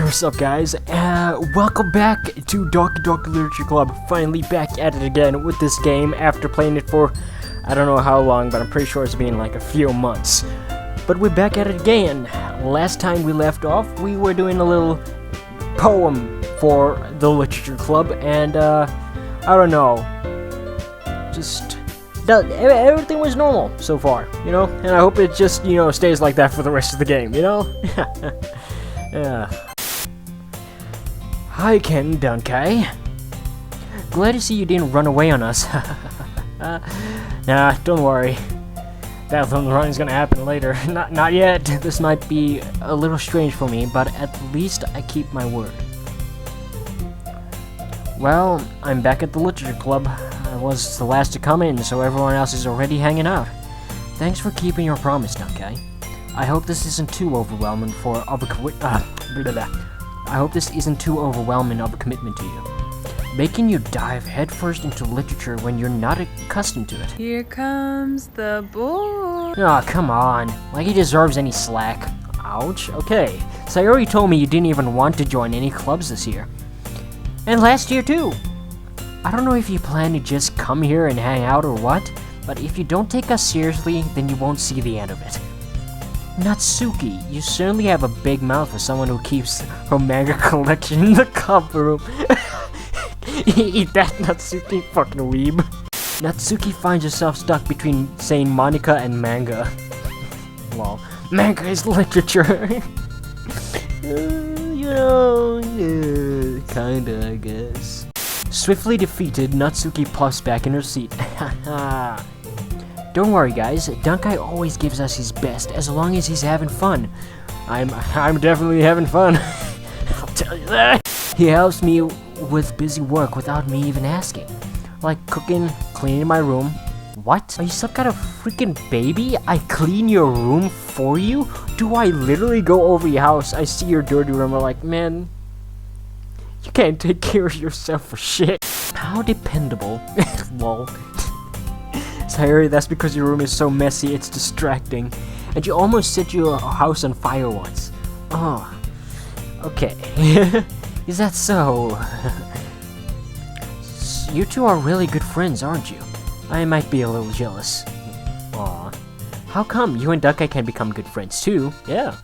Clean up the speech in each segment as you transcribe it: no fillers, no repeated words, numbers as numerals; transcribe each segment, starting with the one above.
What's up, guys? Welcome back to Doki Doki Literature Club. Finally back at it again with this game after playing it for I don't know how long, but I'm pretty sure it's been like a few months. But we're back at it again. Last time we left off, we were doing a little poem for the Literature Club, and I don't know. Everything was normal so far, you know? And I hope it just, stays like that for the rest of the game, you know? Yeah. Hi, Ken Donkey. Glad to see you didn't run away on us. Nah, don't worry. That little run is gonna happen later. Not yet. This might be a little strange for me, but at least I keep my word. Well, I'm back at the Literature Club. I was the last to come in, so everyone else is already hanging out. Thanks for keeping your promise, Donkey. I hope this isn't too overwhelming I hope this isn't too overwhelming of a commitment to you. Making you dive headfirst into literature when you're not accustomed to it. Here comes the boy. Aw, come on. Like he deserves any slack. Ouch. Okay. Sayori told me you didn't even want to join any clubs this year. And last year too. I don't know if you plan to just come here and hang out or what, but if you don't take us seriously, then you won't see the end of it. Natsuki, you certainly have a big mouth for someone who keeps her manga collection in the cover room. Eat that, Natsuki, fucking weeb. Natsuki finds herself stuck between saying Monica and manga. Lol. Manga is literature. Kinda, I guess. Swiftly defeated, Natsuki puffs back in her seat. Don't worry, guys. Donkey always gives us his best as long as he's having fun. I'm definitely having fun. I'll tell you that. He helps me with busy work without me even asking. Like cooking, cleaning my room. What? Are you some kind of freaking baby? I clean your room for you? Do I literally go over your house, I see your dirty room, I'm like, man, you can't take care of yourself for shit. How dependable. Lol. Sayori, that's because your room is so messy, it's distracting. And you almost set your house on fire once. Oh. Okay. Is that so? You two are really good friends, aren't you? I might be a little jealous. Aw. How come you and Donkey can become good friends too? Yeah.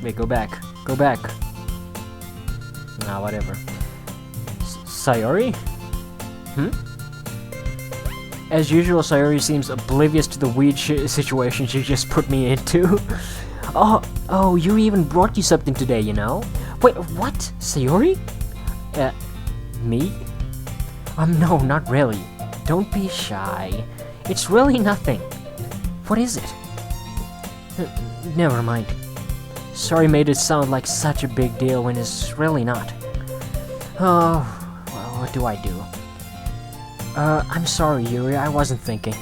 Wait, go back. Go back. Nah, whatever. Sayori? As usual, Sayori seems oblivious to the weird situation she just put me into. Oh, you even brought you something today, you know? Wait, what? Sayori? Me? No, not really. Don't be shy. It's really nothing. What is it? Never mind. Sorry made it sound like such a big deal when it's really not. Oh, well, what do I do? I'm sorry, Yuri, I wasn't thinking.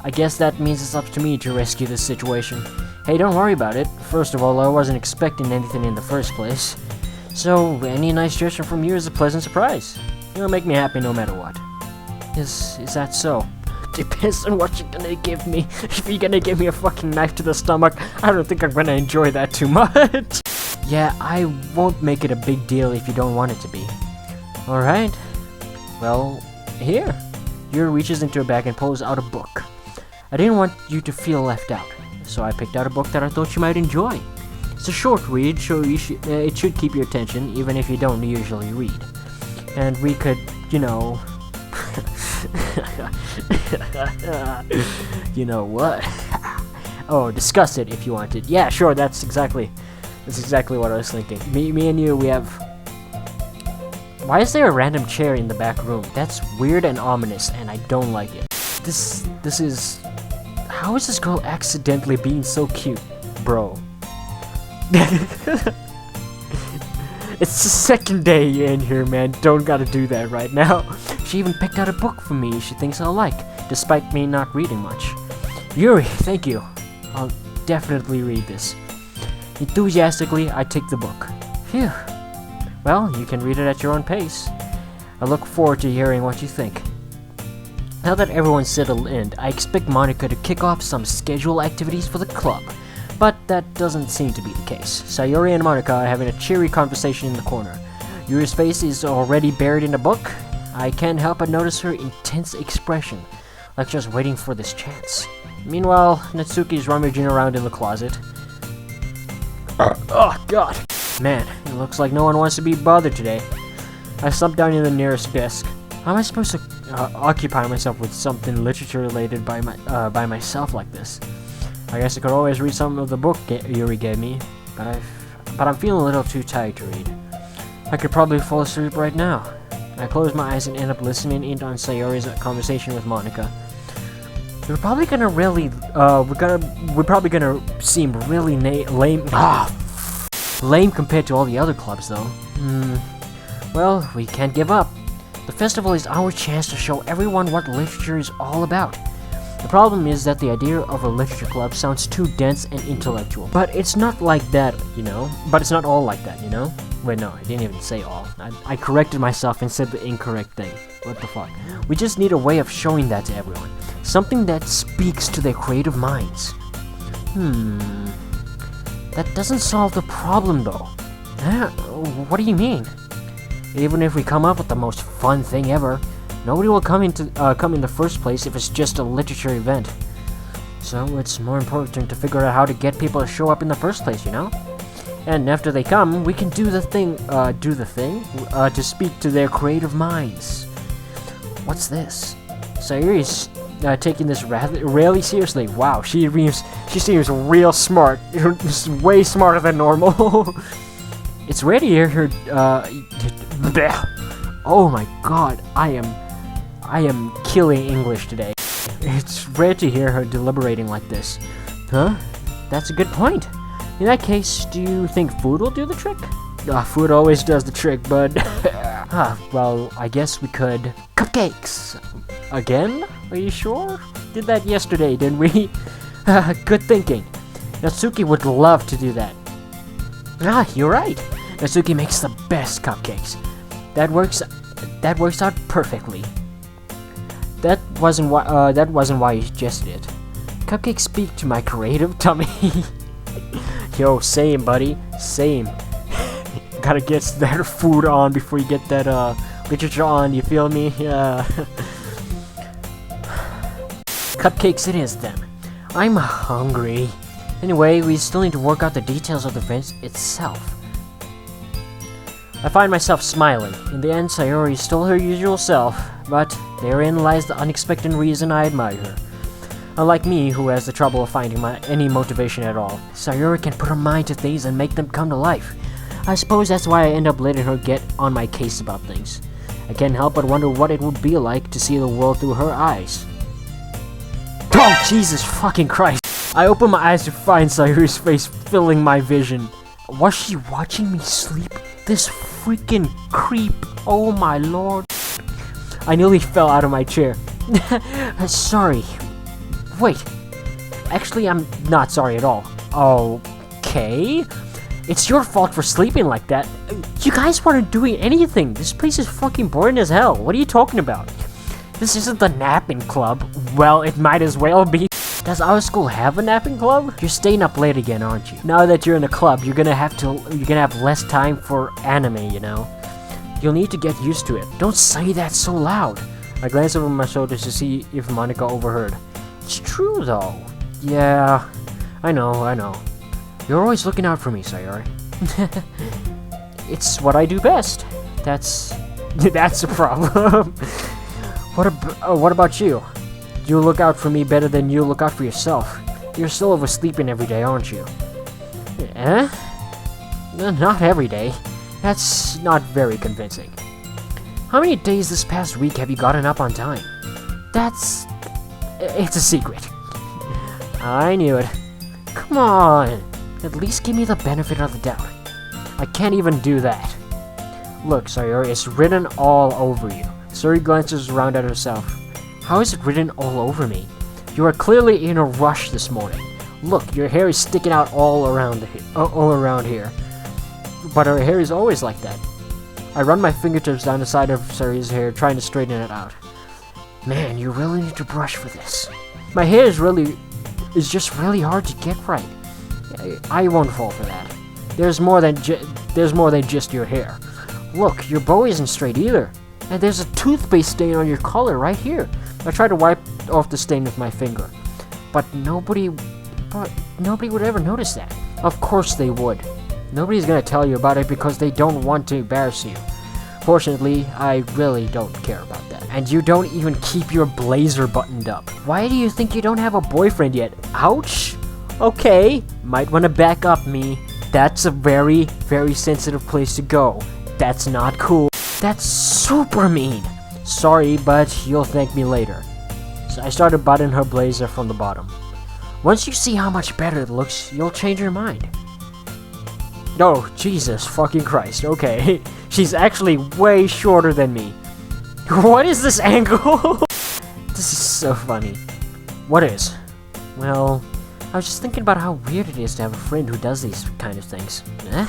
I guess that means it's up to me to rescue this situation. Hey, don't worry about it. First of all, I wasn't expecting anything in the first place. So, any nice gesture from you is a pleasant surprise. It'll make me happy no matter what. Is that so? Depends on what you're gonna give me. If you're gonna give me a fucking knife to the stomach, I don't think I'm gonna enjoy that too much. Yeah, I won't make it a big deal if you don't want it to be. Alright. Well, here. Yuri reaches into her bag and pulls out a book. I didn't want you to feel left out, so I picked out a book that I thought you might enjoy. It's a short read, so it should keep your attention, even if you don't usually read. And we could, you know... you know what? Oh, discuss it if you wanted. Yeah, sure, that's exactly what I was thinking. Me and you, we have... Why is there a random chair in the back room? That's weird and ominous, and I don't like it. This is... How is this girl accidentally being so cute, bro? It's the second day you're in here, man. Don't gotta do that right now. She even picked out a book for me she thinks I'll like, despite me not reading much. Yuri, thank you. I'll definitely read this. Enthusiastically, I take the book. Phew. Well, you can read it at your own pace. I look forward to hearing what you think. Now that everyone's settled in, I expect Monica to kick off some scheduled activities for the club. But that doesn't seem to be the case. Sayori and Monica are having a cheery conversation in the corner. Yuri's face is already buried in a book. I can't help but notice her intense expression, like just waiting for this chance. Meanwhile, Natsuki is rummaging around in the closet. Oh god! Man, it looks like no one wants to be bothered today. I slumped down in the nearest desk. How am I supposed to occupy myself with something literature related by myself like this? I guess I could always read some of the book Yuri gave me, but I'm feeling a little too tired to read. I could probably fall asleep right now. I close my eyes and end up listening in on Sayori's conversation with Monica. We're probably gonna seem really lame. Lame compared to all the other clubs, though. Well, we can't give up. The festival is our chance to show everyone what literature is all about. The problem is that the idea of a literature club sounds too dense and intellectual. But it's not like that, you know? But it's not all like that, you know? Wait, no, I didn't even say all. I corrected myself and said the incorrect thing. What the fuck? We just need a way of showing that to everyone. Something that speaks to their creative minds. That doesn't solve the problem, though. What do you mean? Even if we come up with the most fun thing ever, nobody will come in the first place if it's just a literature event. So it's more important to figure out how to get people to show up in the first place, you know? And after they come, we can do the thing to speak to their creative minds. What's this? Sayori's taking this really seriously. Wow, she seems real smart. Way smarter than normal. It's rare to hear her, oh my god, I am killing English today. It's rare to hear her deliberating like this. Huh? That's a good point. In that case, do you think food will do the trick? Food always does the trick, but... well, I guess we could... Cupcakes! Again? Are you sure? Did that yesterday, didn't we? Good thinking. Natsuki would love to do that. You're right. Natsuki makes the best cupcakes. That works out perfectly. That wasn't why you suggested it. Cupcakes speak to my creative tummy. Yo, same, buddy. Same. Gotta get that food on before you get that literature on, you feel me? Yeah. Cupcakes it is then. I'm hungry. Anyway, we still need to work out the details of the event itself. I find myself smiling. In the end, Sayori is still her usual self, but therein lies the unexpected reason I admire her. Unlike me, who has the trouble of finding any motivation at all, Sayori can put her mind to things and make them come to life. I suppose that's why I end up letting her get on my case about things. I can't help but wonder what it would be like to see the world through her eyes. Oh, Jesus fucking Christ! I open my eyes to find Sayori's face filling my vision. Was she watching me sleep? This freaking creep. Oh my lord. I nearly fell out of my chair. Sorry. Wait. Actually, I'm not sorry at all. Okay. It's your fault for sleeping like that. You guys weren't doing anything. This place is fucking boring as hell. What are you talking about? This isn't the napping club. Well, it might as well be. Does our school have a napping club? You're staying up late again, aren't you? Now that you're in a club, you're gonna have less time for anime, you know? You'll need to get used to it. Don't say that so loud. I glance over my shoulders to see if Monica overheard. It's true, though. Yeah, I know. You're always looking out for me, Sayori. It's what I do best. That's a problem. What about you? You look out for me better than you look out for yourself. You're still oversleeping every day, aren't you? Eh? Not every day. That's not very convincing. How many days this past week have you gotten up on time? It's a secret. I knew it. Come on. At least give me the benefit of the doubt. I can't even do that. Look, Sayori, it's written all over you. Sayori glances around at herself. How is it written all over me? You are clearly in a rush this morning. Look, your hair is sticking out all around here. But her hair is always like that. I run my fingertips down the side of Sayori's hair, trying to straighten it out. Man, you really need to brush for this. My hair is just really hard to get right. I won't fall for that. There's more than just your hair. Look, your bow isn't straight either. And there's a toothpaste stain on your collar right here. I tried to wipe off the stain with my finger, but nobody would ever notice that. Of course they would. Nobody's gonna tell you about it because they don't want to embarrass you. Fortunately, I really don't care about that. And you don't even keep your blazer buttoned up. Why do you think you don't have a boyfriend yet? Ouch! Okay, might wanna back up, me. That's a very, very sensitive place to go. That's not cool. That's super mean. Sorry, but you'll thank me later. So I started buttoning her blazer from the bottom. Once you see how much better it looks, you'll change your mind. Oh, Jesus fucking Christ, okay. She's actually way shorter than me. What is this angle? This is so funny. What is? Well, I was just thinking about how weird it is to have a friend who does these kind of things. Eh?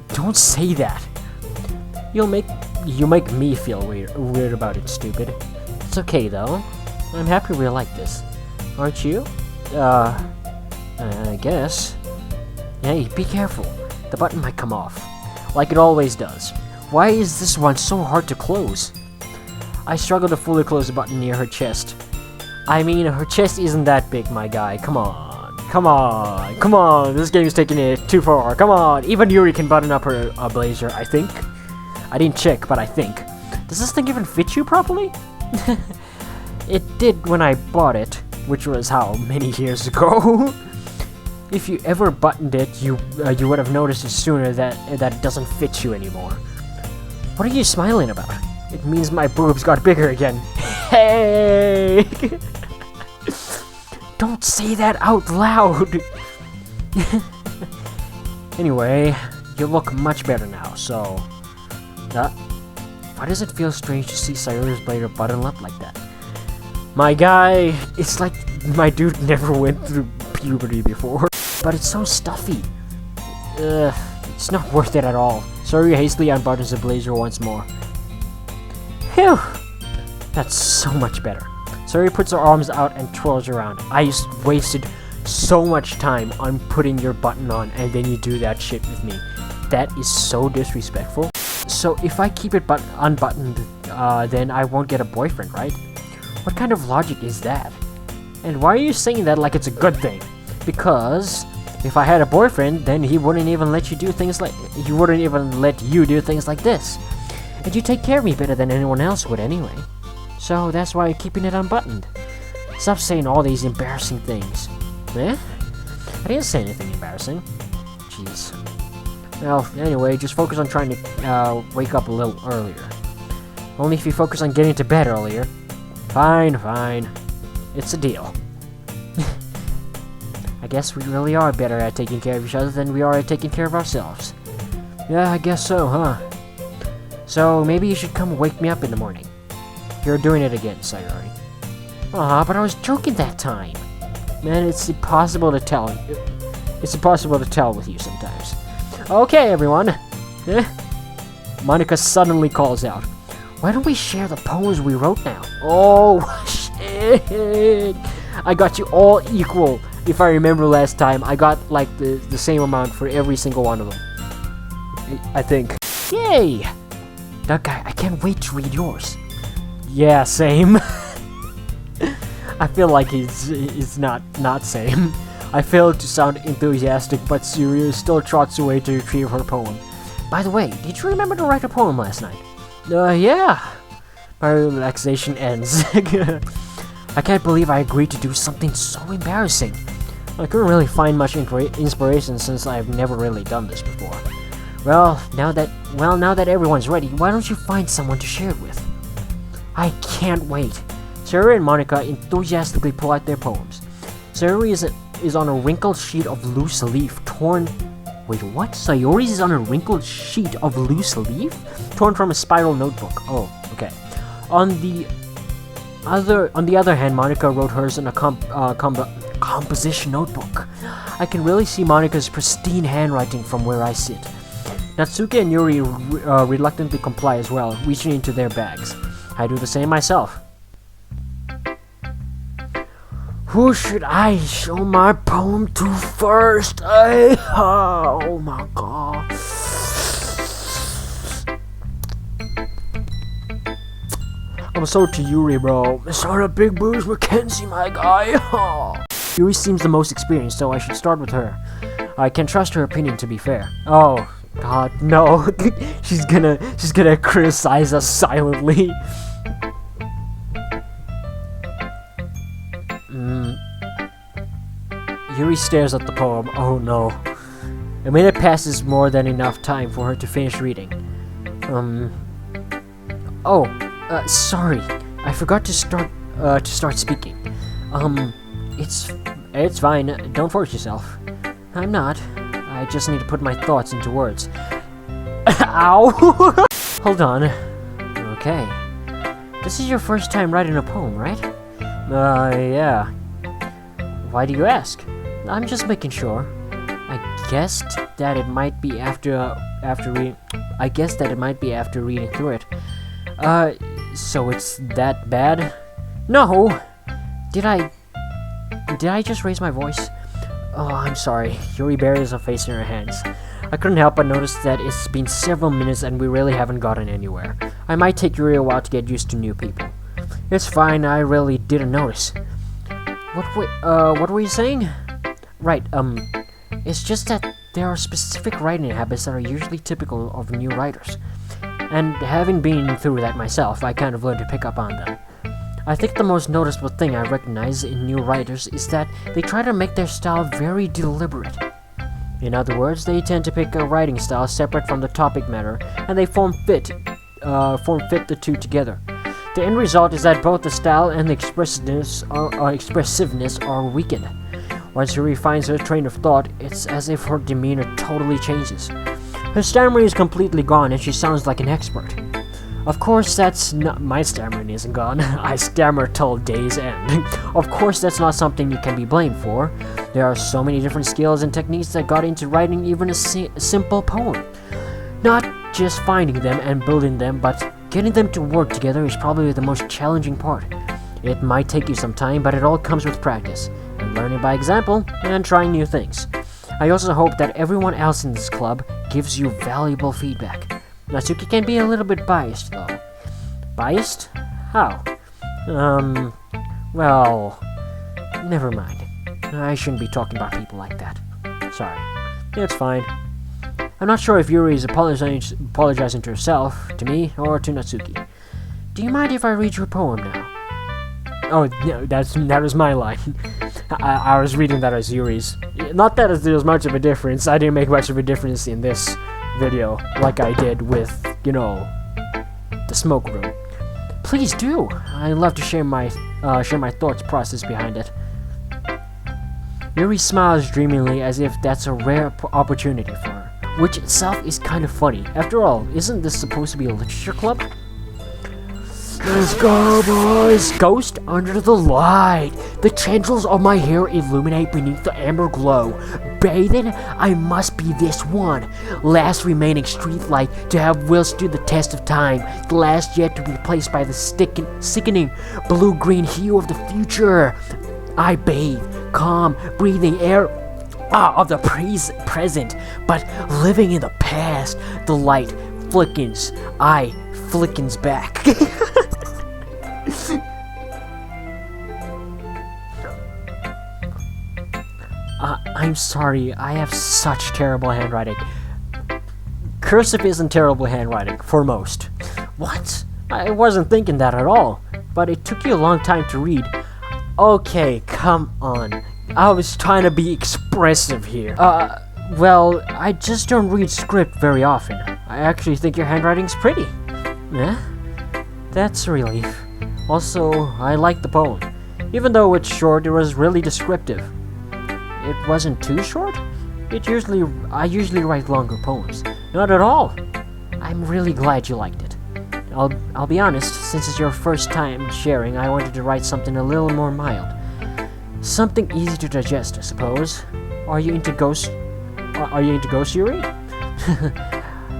Don't say that. You make me feel weird about it, stupid. It's okay though. I'm happy we like this. Aren't you? I guess. Hey, be careful. The button might come off. Like it always does. Why is this one so hard to close? I struggle to fully close the button near her chest. I mean, her chest isn't that big, my guy. Come on. Come on. Come on. This game is taking it too far. Come on. Even Yuri can button up her blazer, I think. I didn't check, but I think. Does this thing even fit you properly? It did when I bought it, which was how many years ago? If you ever buttoned it, you would have noticed it sooner that it doesn't fit you anymore. What are you smiling about? It means my boobs got bigger again. Hey! Don't say that out loud! Anyway, you look much better now, so... why does it feel strange to see Sayori's blazer button up like that? My guy, it's like my dude never went through puberty before. But it's so stuffy. It's not worth it at all. Sayori hastily unbuttons the blazer once more. Phew! That's so much better. Sayori puts her arms out and twirls around. I just wasted so much time on putting your button on, and then you do that shit with me. That is so disrespectful. So if I keep it unbuttoned, then I won't get a boyfriend, right? What kind of logic is that? And why are you saying that like it's a good thing? Because if I had a boyfriend, then he wouldn't even let you do things like this. And you take care of me better than anyone else would anyway. So that's why I'm keeping it unbuttoned. Stop saying all these embarrassing things. Eh? I didn't say anything embarrassing. Jeez. Well, anyway, just focus on trying to wake up a little earlier. Only if you focus on getting to bed earlier. Fine, fine. It's a deal. I guess we really are better at taking care of each other than we are at taking care of ourselves. Yeah, I guess so, huh? So, maybe you should come wake me up in the morning. You're doing it again, Sayori. Aw, but I was joking that time. Man, it's impossible to tell. It's impossible to tell with you sometimes. Okay, everyone. Monica suddenly calls out. Why don't we share the poems we wrote now? Oh, shit. I got you all equal. If I remember last time, I got like the same amount for every single one of them. I think. Yay! That guy, I can't wait to read yours. Yeah, same. I feel like it's not same. I failed to sound enthusiastic, but Surio still trots away to retrieve her poem. By the way, did you remember to write a poem last night? Yeah. My relaxation ends. I can't believe I agreed to do something so embarrassing. I couldn't really find much inspiration since I've never really done this before. Well, now that everyone's ready, why don't you find someone to share it with? I can't wait. Sayori and Monica enthusiastically pull out their poems. Sayori is on a wrinkled sheet of loose leaf torn... Wait, what? Sayori's is on a wrinkled sheet of loose leaf? Torn from a spiral notebook. Oh, okay. On the other hand, Monica wrote hers in a composition notebook. I can really see Monica's pristine handwriting from where I sit. Natsuki and Yuri reluctantly comply as well, reaching into their bags. I do the same myself. Who should I show my poem to first? Oh my god. I'm so to Yuri, bro. Sorry, Big Booze Mackenzie, my guy. Yuri seems the most experienced, so I should start with her. I can trust her opinion, to be fair. Oh god, no. she's gonna criticize us silently. Yuri stares at the poem. Oh no. A minute passes, more than enough time for her to finish reading. Sorry. I forgot to start speaking. It's fine. Don't force yourself. I'm not. I just need to put my thoughts into words. Ow! Hold on. Okay. This is your first time writing a poem, right? Yeah. Why do you ask? I'm just making sure. I guessed that it might be after reading through it. So it's that bad? No! Did I just raise my voice? Oh, I'm sorry. Yuri buries her face in her hands. I couldn't help but notice that it's been several minutes and we really haven't gotten anywhere. I might take Yuri a while to get used to new people. It's fine, I really didn't notice. What were you saying? Right, it's just that there are specific writing habits that are usually typical of new writers. And having been through that myself, I kind of learned to pick up on them. I think the most noticeable thing I recognize in new writers is that they try to make their style very deliberate. In other words, they tend to pick a writing style separate from the topic matter, and they form fit the two together. The end result is that both the style and the expressiveness are weakened. Once she refines her train of thought, it's as if her demeanor totally changes. Her stammering is completely gone and she sounds like an expert. Of course, that's not— my stammering isn't gone. I stammer till day's end. Of course, that's not something you can be blamed for. There are so many different skills and techniques that got into writing even a simple poem. Not just finding them and building them, but getting them to work together is probably the most challenging part. It might take you some time, but it all comes with practice, and learning by example, and trying new things. I also hope that everyone else in this club gives you valuable feedback. Natsuki can be a little bit biased, though. Biased? How? Well, never mind. I shouldn't be talking about people like that. Sorry. It's fine. I'm not sure if Yuri is apologizing to herself, to me, or to Natsuki. Do you mind if I read your poem now? Oh, no, that was my line. I was reading that as Yuri's. Not that there's much of a difference. I didn't make much of a difference in this video, like I did with, the smoke room. Please do. I love to share my thoughts process behind it. Yuri smiles dreamily as if that's a rare opportunity for her, which itself is kind of funny. After all, isn't this supposed to be a literature club? Let's go, boys! Ghost under the light! The tendrils of my hair illuminate beneath the amber glow. Bathing, I must be this one. Last remaining streetlight to have withstood the test of time. The last yet to be replaced by the sickening blue-green hue of the future. I bathe, calm, breathing air of the present, but living in the past. The light flickens, I flickens back. I'm sorry, I have such terrible handwriting. Cursive isn't terrible handwriting, for most. What? I wasn't thinking that at all, but it took you a long time to read. Okay, come on. I was trying to be expressive here. Well, I just don't read script very often. I actually think your handwriting's pretty. Eh? That's a relief. Also, I like the poem. Even though it's short, it was really descriptive. It wasn't too short? I usually write longer poems. Not at all. I'm really glad you liked it. I'll be honest, since it's your first time sharing, I wanted to write something a little more mild. Something easy to digest, I suppose. Are you into ghosts, Yuri?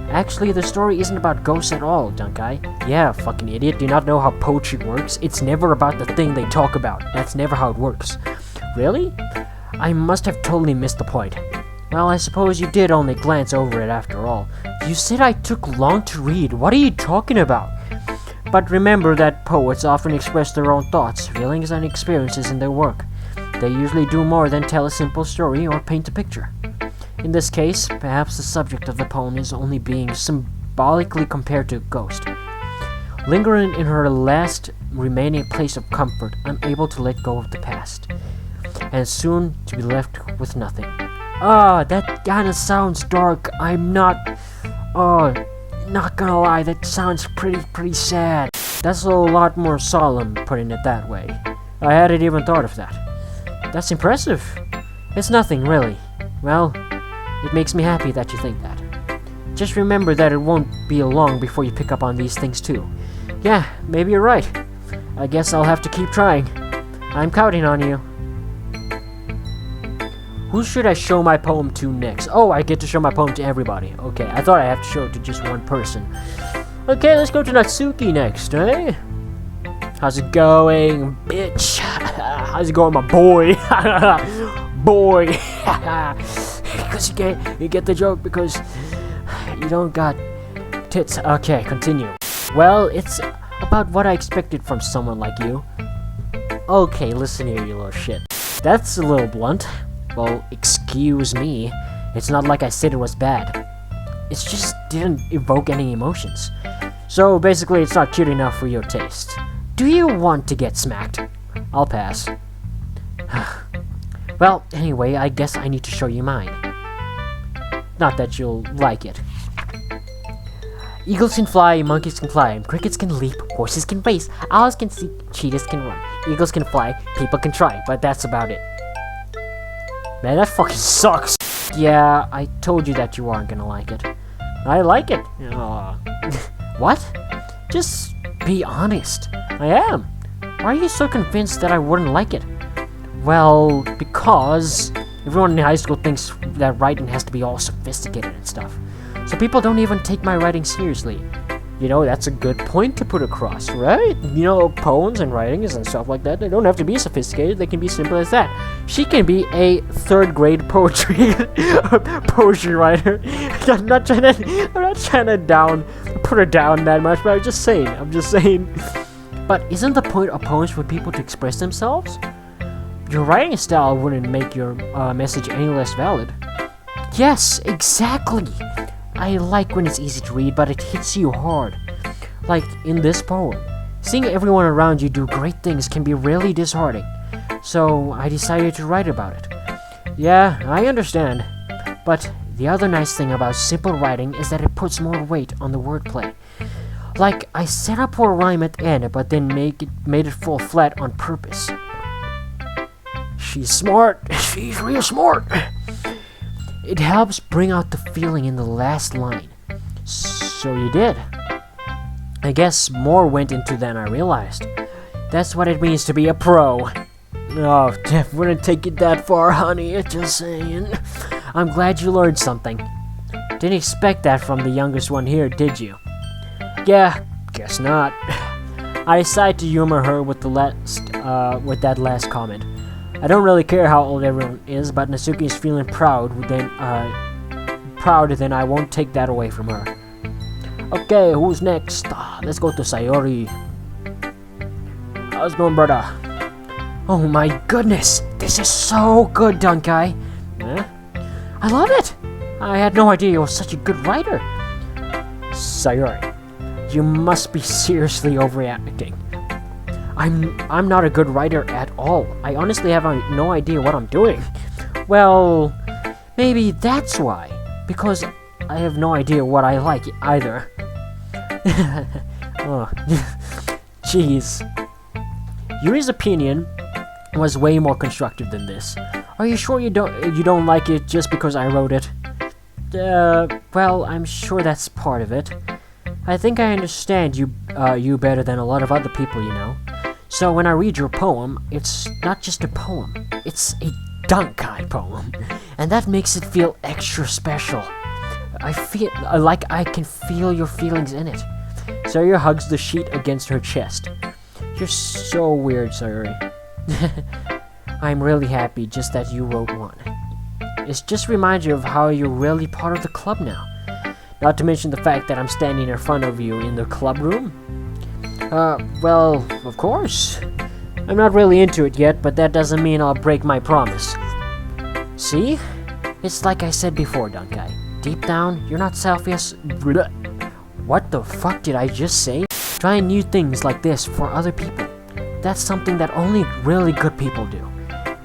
Actually, the story isn't about ghosts at all, Dunkai. Yeah, fucking idiot. Do you not know how poetry works? It's never about the thing they talk about. That's never how it works. Really? I must have totally missed the point. Well, I suppose you did only glance over it after all. You said I took long to read. What are you talking about? But remember that poets often express their own thoughts, feelings, and experiences in their work. They usually do more than tell a simple story or paint a picture. In this case, perhaps the subject of the poem is only being symbolically compared to a ghost. Lingering in her last remaining place of comfort, unable to let go of the past, and soon to be left with nothing. That kinda sounds dark. I'm not gonna lie, that sounds pretty sad. That's a lot more solemn, putting it that way. I hadn't even thought of that. That's impressive. It's nothing, really. Well, it makes me happy that you think that. Just remember that it won't be long before you pick up on these things too. Yeah, maybe you're right. I guess I'll have to keep trying. I'm counting on you. Who should I show my poem to next? Oh, I get to show my poem to everybody. Okay, I thought I have to show it to just one person. Okay, let's go to Natsuki next, eh? How's it going, bitch? How's it going, my boy? Boy. Because you get the joke because you don't got tits. Okay, continue. Well, it's about what I expected from someone like you. Okay, listen here, you little shit. That's a little blunt. Well, excuse me. It's not like I said it was bad. It just didn't evoke any emotions. So basically, it's not cute enough for your taste. Do you want to get smacked? I'll pass. Well, anyway, I guess I need to show you mine. Not that you'll like it. Eagles can fly, monkeys can climb, crickets can leap, horses can race, owls can see, cheetahs can run, eagles can fly, people can try, but that's about it. Man, that fucking sucks. Yeah, I told you that you aren't gonna like it. I like it. What? Just be honest. I am. Why are you so convinced that I wouldn't like it? Well, because everyone in high school thinks that writing has to be all sophisticated and stuff. So people don't even take my writing seriously. You know, that's a good point to put across, right? You know, poems and writings and stuff like that, they don't have to be sophisticated, they can be simple as that. She can be a third-grade poetry writer. I'm not trying to put her down that much, but I'm just saying. But isn't the point of poems for people to express themselves? Your writing style wouldn't make your message any less valid. Yes, exactly! I like when it's easy to read, but it hits you hard. Like in this poem. Seeing everyone around you do great things can be really disheartening. So I decided to write about it. Yeah, I understand. But the other nice thing about simple writing is that it puts more weight on the wordplay. Like, I set up a rhyme at the end, but then made it fall flat on purpose. She's smart. She's real smart. It helps bring out the feeling in the last line. So you did. I guess more went into than I realized. That's what it means to be a pro. Oh, wouldn't take it that far, honey. Just saying. I'm glad you learned something. Didn't expect that from the youngest one here, did you? Yeah, guess not. I decided to humor her with that last comment. I don't really care how old everyone is, but Natsuki is feeling proud, then I won't take that away from her. Okay, who's next? Let's go to Sayori. How's it going, brother? Oh my goodness, this is so good, Dunkai. I love it. I had no idea you were such a good writer. Sayori, you must be seriously overreacting. I'm not a good writer at all. I honestly have no idea what I'm doing. Well, maybe that's why. Because I have no idea what I like either. Oh, jeez. Yuri's opinion was way more constructive than this. Are you sure you don't like it just because I wrote it? Well, I'm sure that's part of it. I think I understand you better than a lot of other people you know. So when I read your poem, it's not just a poem, it's a Dunkai poem. And that makes it feel extra special. I feel like I can feel your feelings in it. Sayori hugs the sheet against her chest. You're so weird, Sayori. I'm really happy just that you wrote one. It just reminds you of how you're really part of the club now. Not to mention the fact that I'm standing in front of you in the club room. Well, of course. I'm not really into it yet, but that doesn't mean I'll break my promise. See? It's like I said before, Donkey. Deep down, you're not selfish. What the fuck did I just say? Trying new things like this for other people. That's something that only really good people do.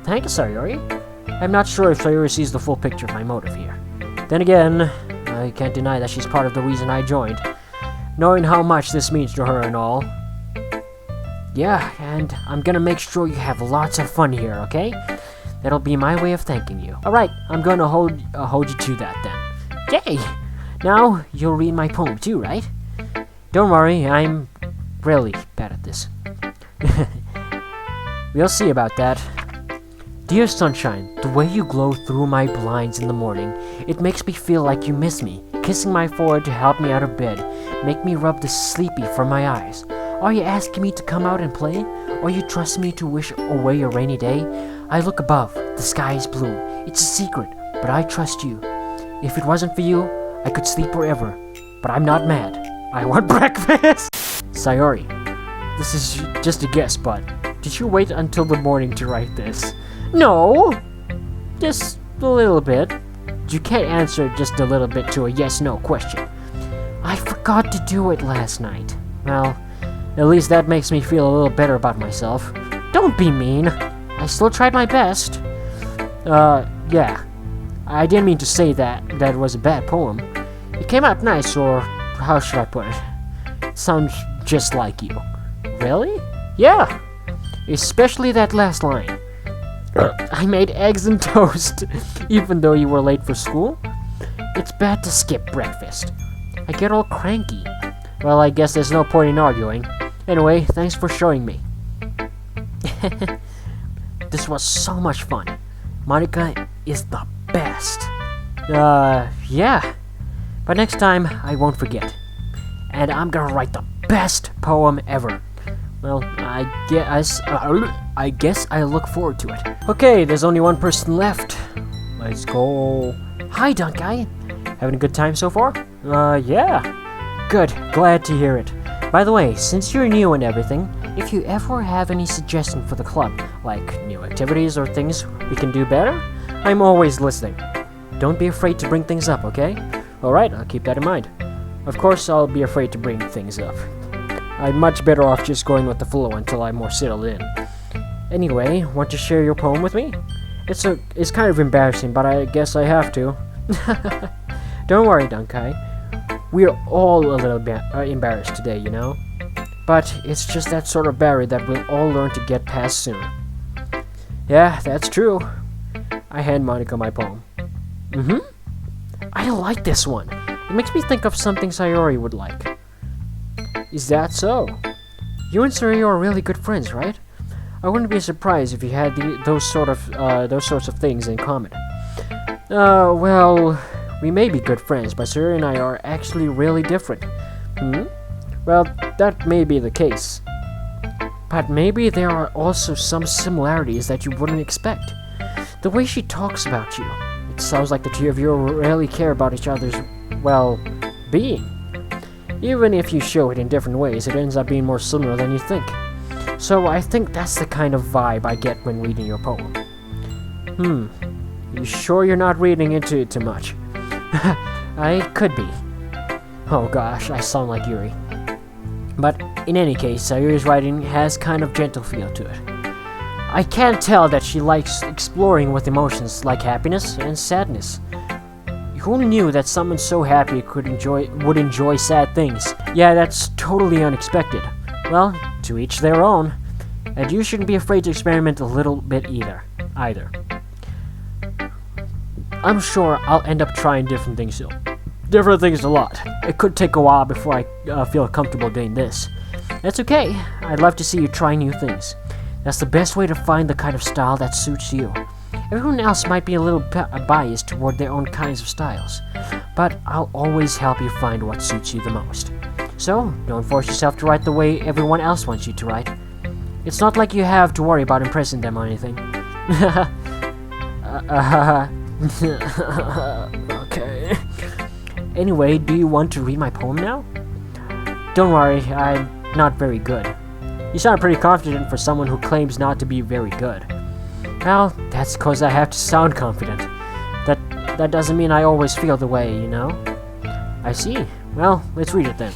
Thank you, Sayori. I'm not sure if Sayori sees the full picture of my motive here. Then again, I can't deny that she's part of the reason I joined. Knowing how much this means to her and all. Yeah, and I'm gonna make sure you have lots of fun here, okay? That'll be my way of thanking you. Alright, I'm gonna hold you to that then. Yay! Now, you'll read my poem too, right? Don't worry, I'm really bad at this. We'll see about that. Dear sunshine, the way you glow through my blinds in the morning, it makes me feel like you miss me. Kissing my forehead to help me out of bed, make me rub the sleepy from my eyes. Are you asking me to come out and play? Or you trust me to wish away a rainy day? I look above, the sky is blue. It's a secret, but I trust you. If it wasn't for you, I could sleep wherever. But I'm not mad. I want breakfast! Sayori, this is just a guess, but did you wait until the morning to write this? No! Just a little bit. You can't answer just a little bit to a yes-no question. I forgot to do it last night. Well, at least that makes me feel a little better about myself. Don't be mean. I still tried my best. Yeah. I didn't mean to say that it was a bad poem. It came out nice, or how should I put it? It sounds just like you. Really? Yeah. Especially that last line. I made eggs and toast, even though you were late for school. It's bad to skip breakfast. I get all cranky. Well, I guess there's no point in arguing. Anyway, thanks for showing me. This was so much fun. Monica is the best. Yeah. But next time, I won't forget. And I'm gonna write the best poem ever. Well, I guess I look forward to it. Okay, there's only one person left. Let's go. Hi, Donkey. Having a good time so far? Yeah. Good. Glad to hear it. By the way, since you're new and everything, if you ever have any suggestions for the club, like new activities or things we can do better, I'm always listening. Don't be afraid to bring things up, okay? Alright, I'll keep that in mind. Of course, I'll be afraid to bring things up. I'm much better off just going with the flow until I'm more settled in. Anyway, want to share your poem with me? It's kind of embarrassing, but I guess I have to. Don't worry, Donkey. We're all a little bit embarrassed today, you know? But it's just that sort of barrier that we'll all learn to get past soon. Yeah, that's true. I hand Monica my poem. I like this one. It makes me think of something Sayori would like. Is that so? You and Sayori are really good friends, right? I wouldn't be surprised if you had those sorts of things in common. Well, we may be good friends, but Sayori and I are actually really different. Well, that may be the case. But maybe there are also some similarities that you wouldn't expect. The way she talks about you, it sounds like the two of you really care about each other's, well, being. Even if you show it in different ways, it ends up being more similar than you think. So I think that's the kind of vibe I get when reading your poem. You sure you're not reading into it too much? I could be. Oh gosh, I sound like Yuri. But in any case, Sayuri's writing has kind of gentle feel to it. I can't tell that she likes exploring with emotions like happiness and sadness. Who knew that someone so happy would enjoy sad things? Yeah, that's totally unexpected. Well, to each their own. And you shouldn't be afraid to experiment a little bit either. I'm sure I'll end up trying different things too. Different things a lot. It could take a while before I feel comfortable doing this. That's okay. I'd love to see you try new things. That's the best way to find the kind of style that suits you. Everyone else might be a little biased toward their own kinds of styles, but I'll always help you find what suits you the most. So, don't force yourself to write the way everyone else wants you to write. It's not like you have to worry about impressing them or anything. Okay. Anyway, do you want to read my poem now? Don't worry, I'm not very good. You sound pretty confident for someone who claims not to be very good. Well, that's because I have to sound confident. That doesn't mean I always feel the way, you know? I see. Well, let's read it then.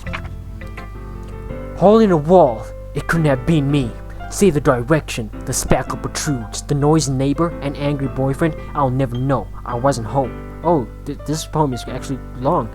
Hole in a wall. It couldn't have been me. See the direction. The spackle protrudes. The noisy neighbor. An angry boyfriend. I'll never know. I wasn't home. Oh, this poem is actually long.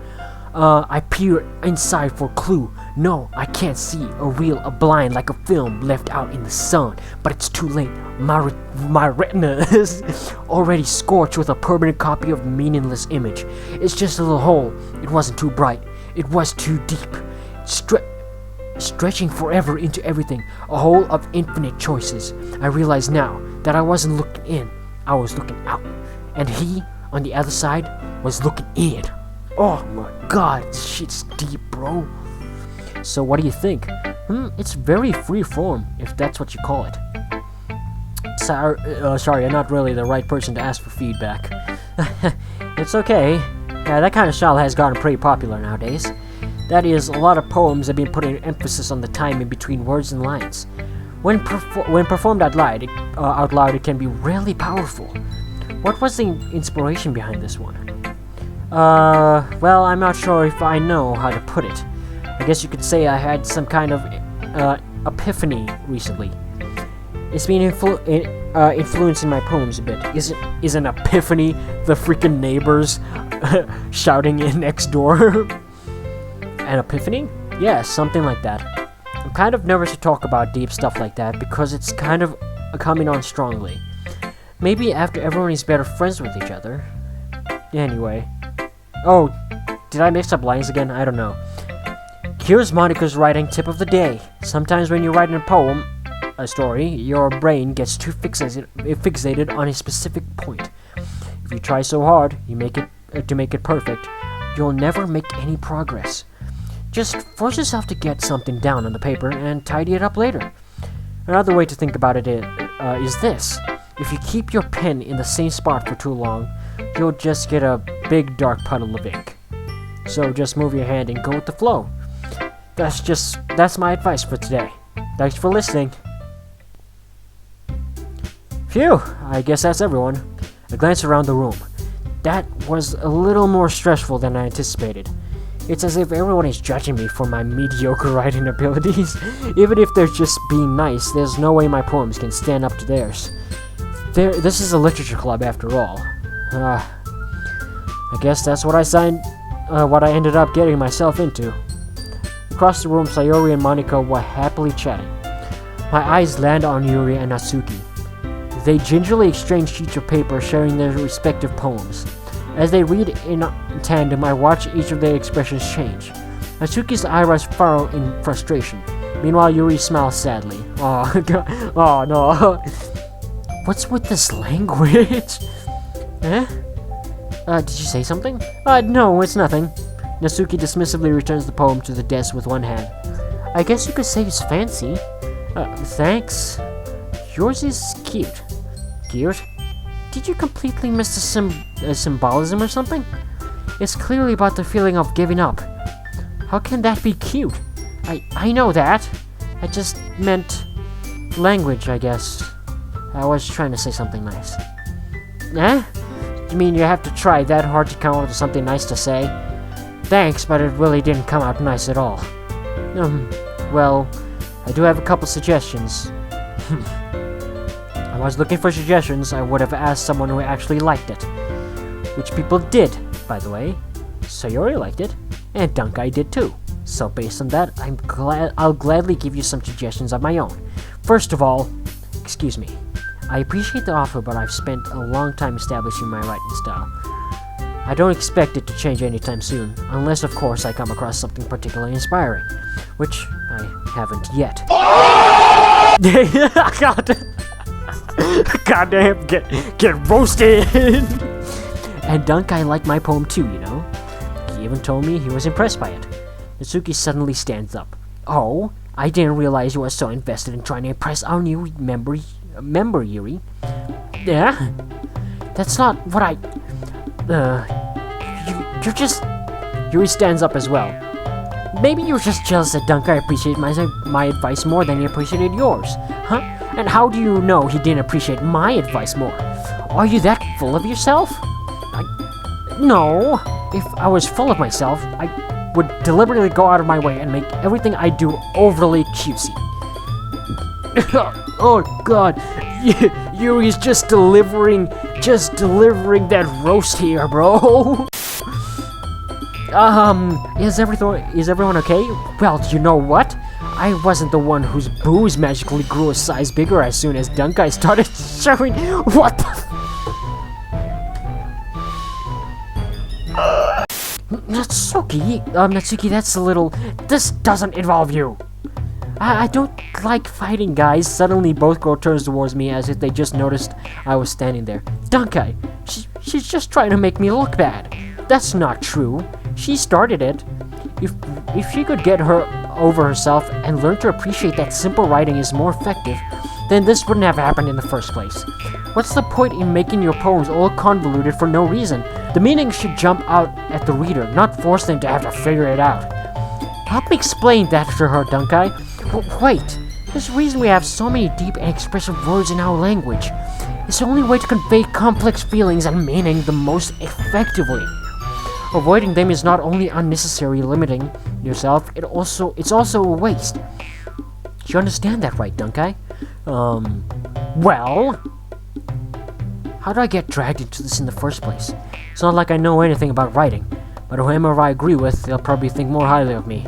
I peer inside for clue. No, I can't see. A reel, a blind, like a film left out in the sun. But it's too late. My retina is already scorched with a permanent copy of a meaningless image. It's just a little hole. It wasn't too bright. It was too deep. Stretching forever into everything. A hole of infinite choices. I realize now that I wasn't looking in. I was looking out. And he, on the other side, was looking in. Oh my god, this shit's deep, bro. So what do you think? It's very free form, if that's what you call it. Sorry, I'm not really the right person to ask for feedback. It's okay. Yeah, that kind of style has gotten pretty popular nowadays. That is, a lot of poems have been putting emphasis on the time in between words and lines. When performed out loud, it can be really powerful. What was the inspiration behind this one? Well, I'm not sure if I know how to put it. I guess you could say I had some kind of epiphany recently. It's been influencing my poems a bit. Is an epiphany the freaking neighbors shouting in next door? An epiphany? Yeah, something like that. I'm kind of nervous to talk about deep stuff like that because it's kind of coming on strongly. Maybe after everyone is better friends with each other. Anyway. Oh, did I mix up lines again? I don't know. Here's Monica's writing tip of the day. Sometimes when you're writing a story, your brain gets too fixated on a specific point. If you try so hard to make it perfect, you'll never make any progress. Just force yourself to get something down on the paper and tidy it up later. Another way to think about it is this. If you keep your pen in the same spot for too long, you'll just get a big dark puddle of ink. So just move your hand and go with the flow. That's my advice for today. Thanks for listening. Phew, I guess that's everyone. I glanced around the room. That was a little more stressful than I anticipated. It's as if everyone is judging me for my mediocre writing abilities. Even if they're just being nice, there's no way my poems can stand up to theirs. This is a literature club after all. I guess that's what I ended up getting myself into. Across the room, Sayori and Monika were happily chatting. My eyes land on Yuri and Natsuki. They gingerly exchange sheets of paper, sharing their respective poems. As they read in tandem, I watch each of their expressions change. Natsuki's eyebrows furrow in frustration. Meanwhile, Yuri smiles sadly. Oh no. What's with this language? Eh? Did you say something? No, it's nothing. Natsuki dismissively returns the poem to the desk with one hand. I guess you could say it's fancy. Thanks. Yours is cute. Cute? Did you completely miss the symbolism or something? It's clearly about the feeling of giving up. How can that be cute? I know that. I just meant language, I guess. I was trying to say something nice. Eh? You mean you have to try that hard to come up with something nice to say? Thanks, but it really didn't come out nice at all. Well, I do have a couple suggestions. I was looking for suggestions. I would have asked someone who actually liked it. Which people did, by the way. Sayori liked it, and Dunkai did too. So based on that, I'll gladly give you some suggestions of my own. First of all, excuse me. I appreciate the offer, but I've spent a long time establishing my writing style. I don't expect it to change anytime soon, unless of course I come across something particularly inspiring, which I haven't yet. God damn, get roasted! And Dunkai liked my poem too, you know. He even told me he was impressed by it. Natsuki suddenly stands up. Oh, I didn't realize you were so invested in trying to impress our new member Yuri. Yeah? That's not what I... You're just... Yuri stands up as well. Maybe you're just jealous that Dunkai appreciated my advice more than he appreciated yours. Huh? And how do you know he didn't appreciate my advice more? Are you that full of yourself? No. If I was full of myself, I would deliberately go out of my way and make everything I do overly cutesy. Oh god. Yuri's just delivering that roast here, bro. Is everyone okay? Well, you know what? I wasn't the one whose booze magically grew a size bigger as soon as Dunkai started showing. What the Natsuki, that's a little... This doesn't involve you! I don't like fighting, guys. Suddenly, both girls turns towards me as if they just noticed I was standing there. Dunkai, she's just trying to make me look bad. That's not true. She started it. If she could get her over herself and learn to appreciate that simple writing is more effective, then this wouldn't have happened in the first place. What's the point in making your poems all convoluted for no reason? The meaning should jump out at the reader, not force them to have to figure it out. Help me explain that to her, Dunkai. Wait, there's a reason we have so many deep and expressive words in our language. It's the only way to convey complex feelings and meaning the most effectively. Avoiding them is not only unnecessary, limiting yourself, it's also a waste. You understand that, right, Dunkai? Well... How do I get dragged into this in the first place? It's not like I know anything about writing, but whoever I agree with, they'll probably think more highly of me.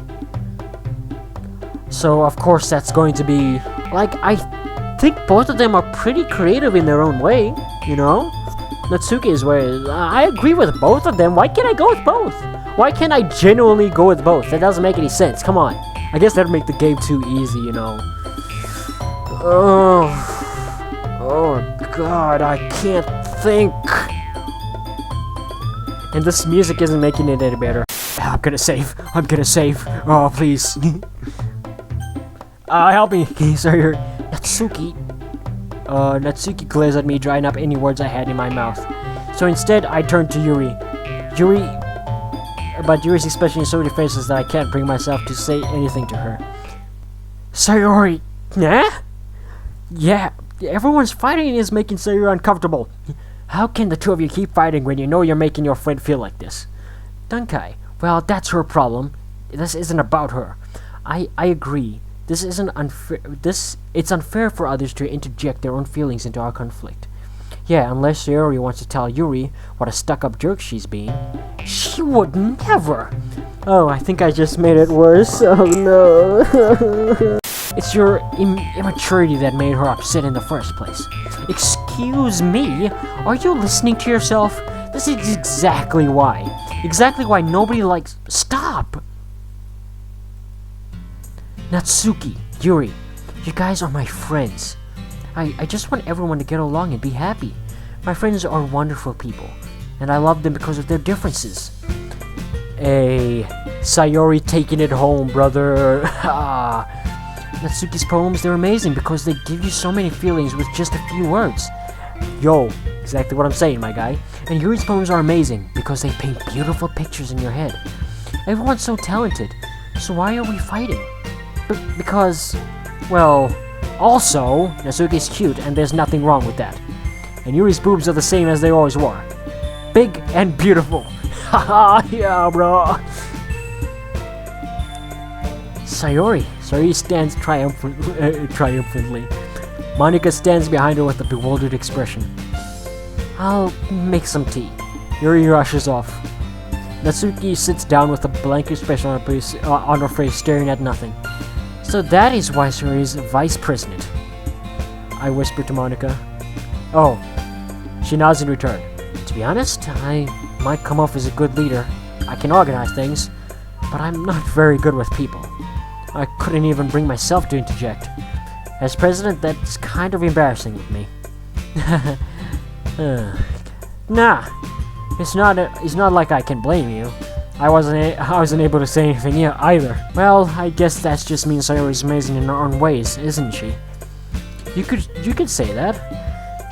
So, of course, that's going to be... Like, I think both of them are pretty creative in their own way, you know? Natsuki's way, I agree with both of them. Why can't I go with both? Why can't I genuinely go with both? That doesn't make any sense. Come on. I guess that'd make the game too easy, you know. Oh god, I can't think. And this music isn't making it any better. I'm gonna save. Oh, please. Help me. Sorry, Natsuki. Natsuki glares at me, drying up any words I had in my mouth. So instead, I turn to Yuri. But Yuri's expression is so defenseless that I can't bring myself to say anything to her. Sayori, nah? Yeah, everyone's fighting and is making Sayori uncomfortable. How can the two of you keep fighting when you know you're making your friend feel like this? Dunkai, well, that's her problem. This isn't about her. I agree. This isn't unfair. It's unfair for others to interject their own feelings into our conflict. Yeah, unless Sayori wants to tell Yuri what a stuck-up jerk she's being. She would never! Oh, I think I just made it worse. Oh no. It's your immaturity that made her upset in the first place. Excuse me? Are you listening to yourself? This is exactly why. Exactly why nobody likes... Stop! Natsuki, Yuri, you guys are my friends. I just want everyone to get along and be happy. My friends are wonderful people, and I love them because of their differences. Hey, Sayori taking it home, brother. Natsuki's poems, they're amazing because they give you so many feelings with just a few words. Yo, exactly what I'm saying, my guy. And Yuri's poems are amazing because they paint beautiful pictures in your head. Everyone's so talented, so why are we fighting? Because, well, also, Natsuki's cute and there's nothing wrong with that. And Yuri's boobs are the same as they always were. Big and beautiful. Haha, yeah, bro. Sayori stands triumphantly. Monika stands behind her with a bewildered expression. I'll make some tea. Yuri rushes off. Natsuki sits down with a blank expression on her face, staring at nothing. So that is why Sayori is vice president. I whisper to Monika. Oh. She nods in return. To be honest, I might come off as a good leader. I can organize things, but I'm not very good with people. I couldn't even bring myself to interject. As president, that's kind of embarrassing with me. Nah, it's not like I can blame you. I wasn't able to say anything yet either. Well, I guess that just means Sayori's amazing in her own ways, isn't she? You could say that.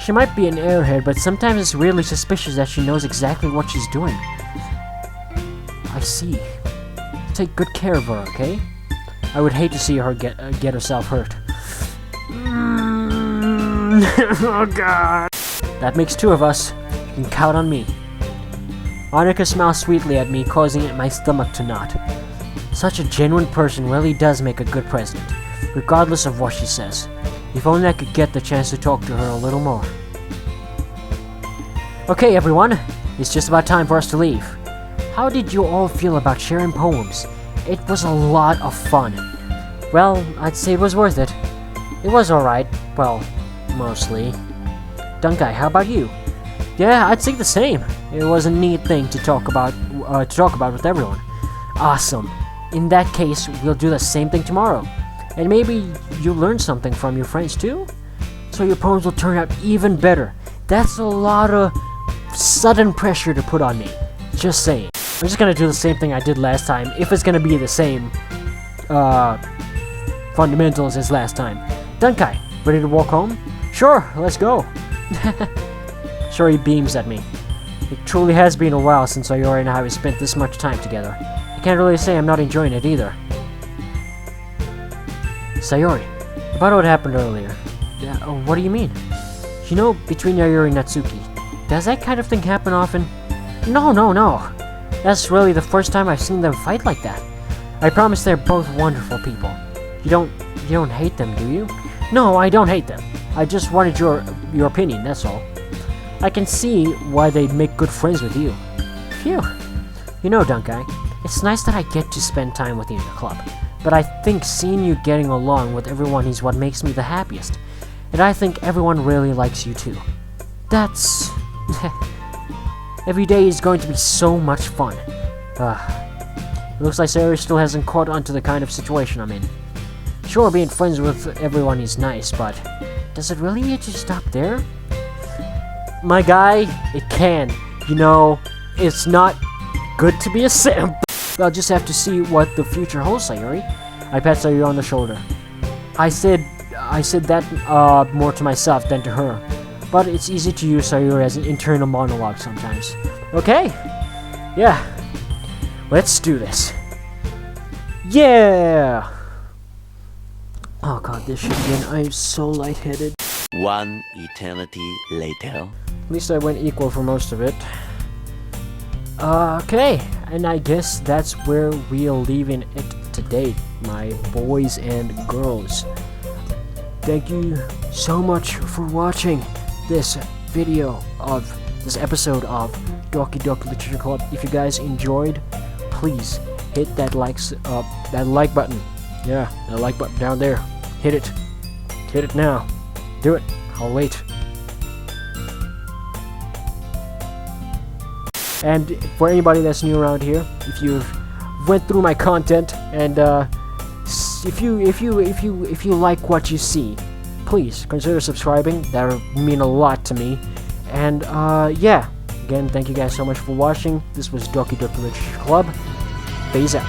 She might be an airhead, but sometimes it's really suspicious that she knows exactly what she's doing. I see. Take good care of her, okay? I would hate to see her get herself hurt. Oh god. That makes 2 of us. You can count on me. Annika smiles sweetly at me, causing my stomach to knot. Such a genuine person really does make a good president, regardless of what she says. If only I could get the chance to talk to her a little more. Okay, everyone. It's just about time for us to leave. How did you all feel about sharing poems? It was a lot of fun. Well, I'd say it was worth it. It was alright. Well, mostly. Dunkai, how about you? Yeah, I'd say the same. It was a neat thing to talk about with everyone. Awesome. In that case, we'll do the same thing tomorrow. And maybe you'll learn something from your friends too? So your poems will turn out even better. That's a lot of sudden pressure to put on me. Just saying. I'm just gonna do the same thing I did last time, if it's gonna be the same fundamentals as last time. Dunkai, ready to walk home? Sure, let's go. Sure, he beams at me. It truly has been a while since Sayori and I have spent this much time together. I can't really say I'm not enjoying it either. Sayori, about what happened earlier. What do you mean? You know, between Yayuri and Natsuki, does that kind of thing happen often? No. That's really the first time I've seen them fight like that. I promise they're both wonderful people. You don't hate them, do you? No, I don't hate them. I just wanted your opinion, that's all. I can see why they'd make good friends with you. Phew. You know, Dunkai, it's nice that I get to spend time with you in the club, but I think seeing you getting along with everyone is what makes me the happiest. And I think everyone really likes you too. That's... Every day is going to be so much fun. It looks like Sayori still hasn't caught on to the kind of situation I'm in. Sure, being friends with everyone is nice, but does it really need to stop there? My guy, it can. You know, it's not good to be a simp. I'll just have to see what the future holds, Sayori. I pat Sayori on the shoulder. I said that more to myself than to her. But it's easy to use Sayori as an internal monologue sometimes. Okay. Yeah. Let's do this. Yeah! Oh god, this shit again. I'm so lightheaded. One eternity later. At least I went equal for most of it. Okay, and I guess that's where we're leaving it today, my boys and girls. Thank you so much for watching this video of this episode of Doki Doki Literature Club. If you guys enjoyed, please hit that like button. Yeah, that like button down there. Hit it. Hit it now. Do it. I'll wait. And for anybody that's new around here, if you've went through my content and if you like what you see, please consider subscribing. That would mean a lot to me. And yeah, again, thank you guys so much for watching. This was Doki Doki Literature Club. Peace out.